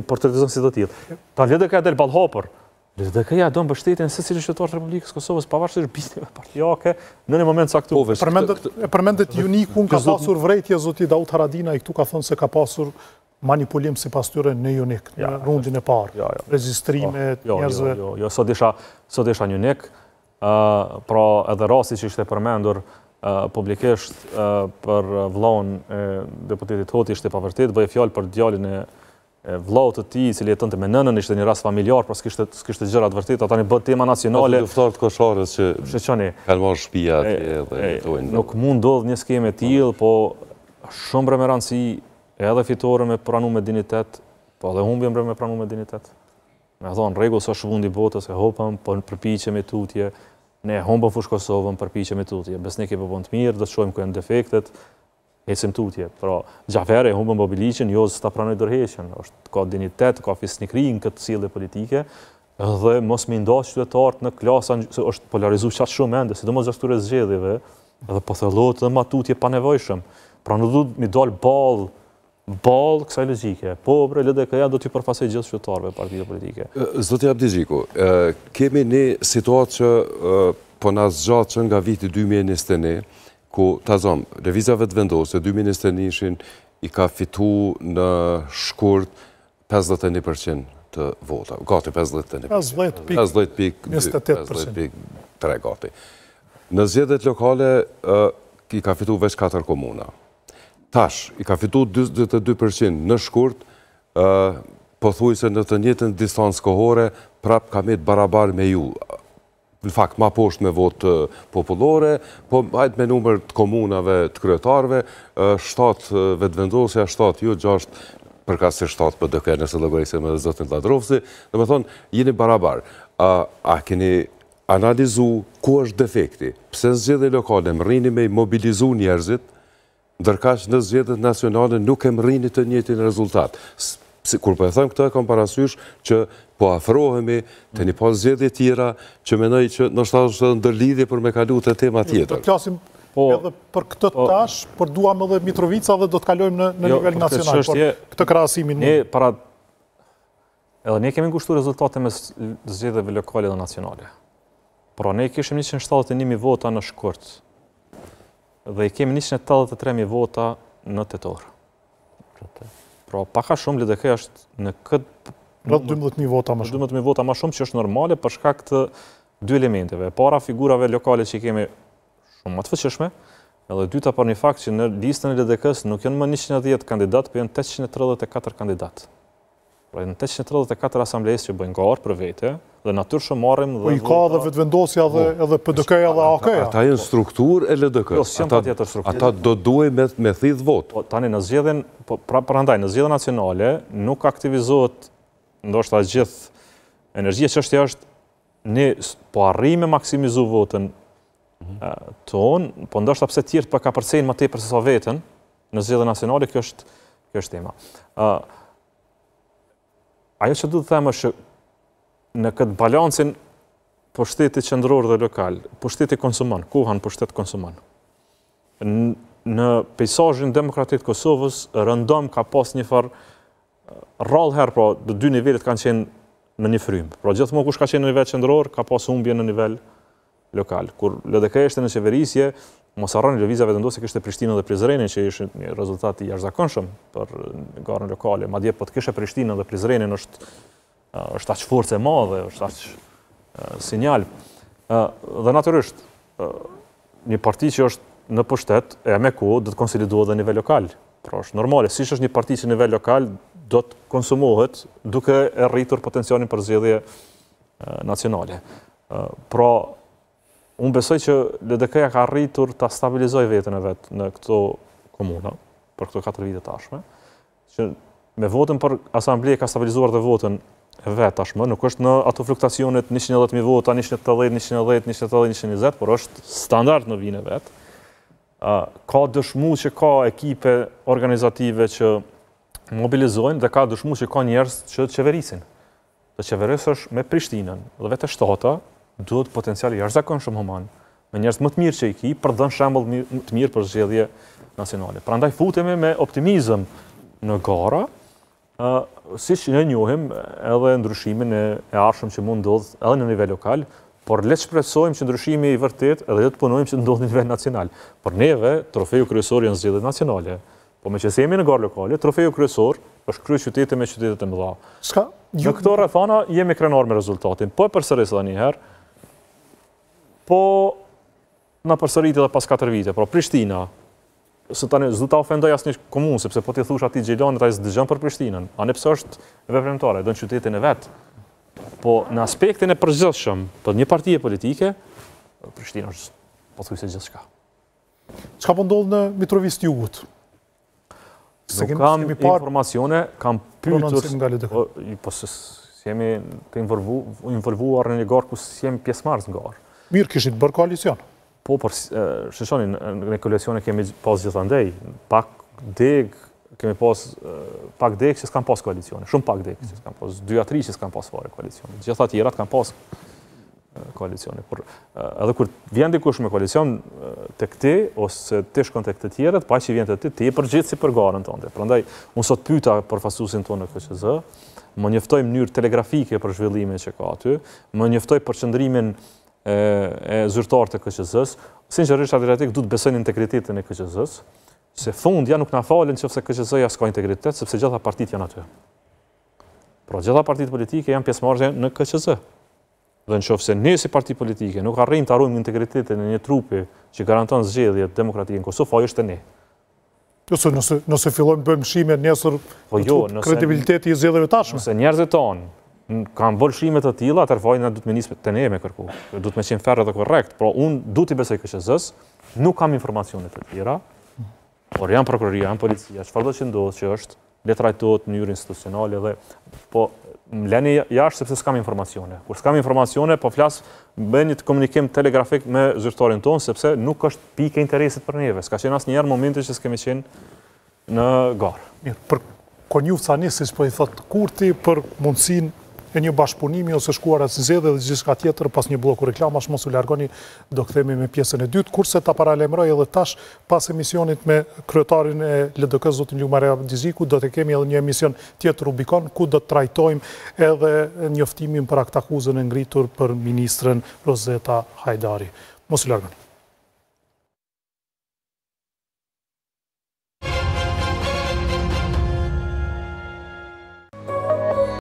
portretizon si do tillë. Ta LDK del ballhopër. LDK-ja do mbështetjen se cilë qytetar të Republikës Kosovës pavarësisht bindjeve partijake në një moment caktuar. Përmendet unikun ka pasur vrejtje zoti Daud Haradinaj këtu ka thënë se ka pasur manipulim sipas tyre në Junik në rundin e parë. Regjistrimet njerëzve. Jo, sot isha në Junik, pra edhe rasti që ishte përmendur publikisht për vllaun e deputetit Hoti ishte pa vërtet, bëje fjalë për djalin e vllaut të tij, i cili jetonte me nënën, ishte një rast familjar, pra s'kishte gjëra të vërteta, tani bë tema nacionale. Luftarët koshorës që kanë marrë shtëpia atje dhe jetojnë. Nuk mund ndodh një skemë e tillë, po shumë bre me rëndësi edhe fitore me pranu me dinitet, po edhe humbje bre me pranu me dinitet. Me thonë, rregull sa shvundi botës, e hopëm, po përpiqemi tutje, ne humbëm fush Kosovën, përpiqemi tutje. Besnik e po bën të mirë, do të shohim ku janë defektet. Ecim tutje. Pra, Gjaferi humbën Babiliqin, jo s'ta pranoj dorëheqjen. Ka dinitet, ka fisnikri në këtë sjellje politike, dhe mos me ndas qytetarët në klasa, se është polarizuar qatë shumë ende, sidomos gjatë këtyre zgjedhjeve, edhe po thellohet edhe matutje pa nevojshëm. Pra nuk duhet mi dal ball kësaj logjike. Po, bre, LDK-ja do t'i përfaqësoj gjithë qytetarëve partive politike. Zoti Abdi Xhiku, kemi një situatë që po na zgjat që nga viti 2021, ku ta zom, lëvizjave të vendosë, 2021 i ka fitu në shkurt 51% të vota. Gati 51%. 50,28% gati. Në zgjedhjet lokale i ka fitu veç 4 komuna. Tash, i ka fitu 22% në shkurt, pothuajse në të njëjtën distancë kohore, prap ka me të barabar me ju. Në fakt, ma poshtë me votë popullore, po hajtë me numër të komunave të kryetarve, 7 vetëvendosja, 7 ju, 6 përkas se 7 PDK, nëse llogarisë me zotin Ladrovsi, dhe me thonë, jeni barabar. A keni analizu ku është defekti? Pse në zgjedhje lokale më rrini me mobilizu njerëzit, ndërkaq në zgjedhjet nacionale nuk e më rrini të njëjtin rezultat. Kur po e them këtë, kam parasysh që po afrohemi të një pas zgjedhje tjera që mendoj që ndoshta është ndërlidhje për me kalu të tema tjetër. Do të flasim edhe për këtë tash, por duam edhe Mitrovica dhe do të kalojmë në nivel nacional, por këtë krahasimin. Edhe ne kemi ngushtuar rezultate me zgjedhjeve lokale dhe nacionale. Pra ne kishim 171.000 vota në shkurt. Dhe i kemi 183.000 vota në tetor. Pra, paka shumë LDK është në këtë... Rreth 12.000 vota më shumë. 12.000 vota më shumë që është normale për shkak të dy elementeve. Para, figurave lokale që i kemi shumë më të fuqishme, edhe dyta për një fakt që në listën e LDK-s nuk janë më 110 kandidat, por janë 834 kandidat. Pra, në 834 asamblesë që bëjnë garë për vete, dhe natyrshëm marrim dhe... Po i ka dhe vetëvendosja edhe PDK-ja dhe AK-ja. Ata janë strukturë e LDK-s. Ata do duhet me thith votë. Tani në zgjedhjen, prandaj në zgjedhjen nacionale nuk aktivizohet ndoshta gjithë energjia, çështja është ne po arrijmë me maksimizu votën ton, po ndoshta pse tjerë po ka përcejnë më tepër se sa vetën në zgjedhjen nacionale, kjo është tema. Ajo që duhet të them është në këtë balancin pushteti qendror dhe lokal, pushteti konsumon, kuhan pushtet konsumon. Në peizazhin demokratik të Kosovës, rëndom ka pas një farë rrallë herë, pra dhe dy nivelet kanë qenë në një frymë. Pra gjithmonë kush ka qenë në nivel qendror, ka pas humbje në nivel lokal. Kur LDK ishte në qeverisje, mos harroni lëvizjave vendosje kishte Prishtinën dhe Prizrenin, që ishte një rezultat i jashtëzakonshëm për garën lokale. Madje po të kishe Prishtinën dhe Prizrenin është aq forcë e madhe, është aq sinjal. Dhe natyrisht, një parti që është në pushtet, e me kohë do të konsolidohet dhe nivel lokal. Pra është normale, siç është një parti që nivel lokal do të konsumohet duke e rritur potencialin për zgjedhje nacionale. Pra, unë besoj që LDK-ja ka rritur ta stabilizoj veten e vet në këto komuna për këto 4 vite tashme, që me votën për asambleje ka stabilizuar dhe votën e vet tashmë, nuk është në ato fluktuacionet 110.000 vota, 180, 110, 180, 120, por është standard në vijën e vet. Ka dëshmu që ka ekipe organizative që mobilizojnë dhe ka dëshmu që ka njerëz që qeverisin. Të qeverisësh me Prishtinën dhe vetë shtata duhet potenciali jashtëzakonshëm human, me njerëz më të mirë që i ki për dhënë shembull të mirë për zgjedhje nacionale. Prandaj futemi me optimizëm në gara, Si që ne njohim edhe ndryshimin e arshëm që mund ndodhë edhe në nivel lokal, por le të shpresojmë që ndryshimi i vërtet edhe le të punojmë që ndodhë në nivel nacional. Por neve, trofeju kryesor janë zgjedhjet nacionale. Po me që se jemi në garë lokale, trofeju kryesor është krye qytete me qytetet e mëdha. Në këto rrethana jemi krenar me rezultatin. Po e përsëris edhe një herë, po na përsërit edhe pas 4 vite. Pra Prishtina, se tani s'du ta ofendoj asnjë komunë, sepse po ti thush atij Gjelanit ai s'dëgjon për Prishtinën. Anë pse është veprimtare, do në qytetin e vet. Po në aspektin e përgjithshëm për një partie politike, Prishtina është pothuajse gjithçka. Çka po ndodh në Mitrovicë të Jugut? Nuk kam informacione, kam pyetur, po se jemi të involvuar në një garë ku jemi pjesëmarrës në garë. Mirë kishit bërë koalicion. Po, por shëshoni, në koalicione kemi pas gjithandej, pak deg që s'kam pas koalicione, shumë pak deg që s'kam pas, 2-3 që s'kam pas fare koalicione, gjitha tjerat kam pas koalicione. Edhe kur vjen dikush me koalicion të këti, ose të shkon të këtë tjeret, pa që vjen të ti e përgjithë si për garën tënde. Prandaj, unë sot pyta për fasusin tonë në KQZ, më njoftoj mënyrë telegrafike për zhvillime që ka aty, më njoftoj për qëndrimin e zyrtar të KQZ-s, sinqerisht adretik du të besojnë integritetin e KQZ-s, se fundja nuk na falen që fse KQZ-ja s'ka integritet, sepse gjitha partit janë aty. Pra gjitha partit politike janë pjesëmarrëse në KQZ. Dhe në qoftë se ne si parti politike nuk arrijmë të arrujmë integritetin e një trupi që garanton zgjedhjet demokratike në Kosovë, ajo është e ne. Nëse fillojmë bëjmë shime nesër kredibiliteti i zgjedhjeve tashme. Nëse njerëzit tonë kanë bërë shime të tilla, atëherë vajna duhet me nisë te ne me kërku. Duhet me qenë ferrë dhe korrekt. Por unë duhet i besoj KQZ-s, nuk kam informacione të tjera, por janë prokuroria, janë policia, çfarëdo që ndodh që është, le trajtohet në mënyrë institucionale dhe po më leni jashtë sepse s'kam informacione. Kur s'kam informacione, po flas bëj një komunikim telegrafik me zyrtarin tonë, sepse nuk është pike interesit për neve. S'ka qenë asnjëherë momenti që s'kemi qenë në garë. Mirë, për konjufca siç po i thot Kurti, për mundësinë e një bashkëpunimi ose shkuara të zgjedhje dhe gjithçka tjetër pas një bloku reklamash, mos u largoni, do kthehemi me pjesën e dytë, kurse ta paralemroj edhe tash pas emisionit me kryetarin e LDK zotin Lumare Abdiziku, do të kemi edhe një emision tjetër Rubikon ku do të trajtojmë edhe njoftimin për aktakuzën e ngritur për ministren Rozeta Hajdari. Mos u largoni.